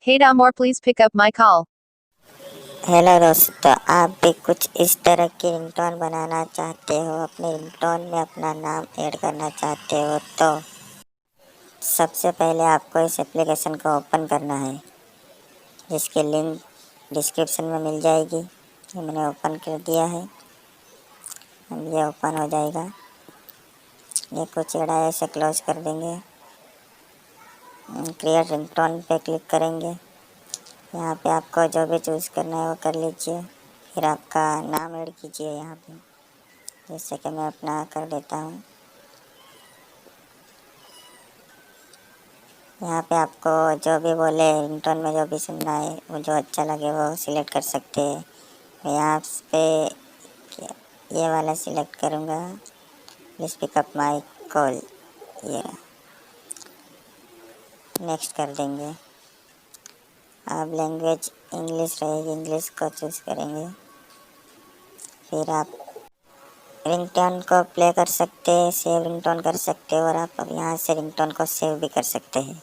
Hey Damor, please pick up my call. Hello दोस्तों, आप भी कुछ इस तरह की रिंगटोन बनाना चाहते हो, अपने रिंगटोन में अपना नाम ऐड करना चाहते हो तो सबसे पहले आपको इस एप्लीकेशन को ओपन करना है, जिसकी लिंक डिस्क्रिप्शन में मिल जाएगी। ये मैंने ओपन कर दिया है, अब ये ओपन हो जाएगा। ये कुछ एड़ा है, इसे क्लोज कर देंगे। क्रिएट रिंगटोन पे क्लिक करेंगे। यहाँ पे आपको जो भी चूज़ करना है वो कर लीजिए, फिर आपका नाम ऐड कीजिए यहाँ पे, जैसे कि मैं अपना कर देता हूँ। यहाँ पे आपको जो भी बोले रिंगटोन में जो भी सुनना है, वो जो अच्छा लगे वो सिलेक्ट कर सकते हैं। मैं यहाँ पे ये वाला सिलेक्ट करूँगा, please pick up my call. ये नेक्स्ट कर देंगे। अब लैंग्वेज इंग्लिश रहेगी, इंग्लिश को चूज़ करेंगे। फिर आप रिंगटोन को प्ले कर सकते हैं, सेव रिंगटोन कर सकते हैं, और आप अब यहाँ से रिंगटोन को सेव भी कर सकते हैं।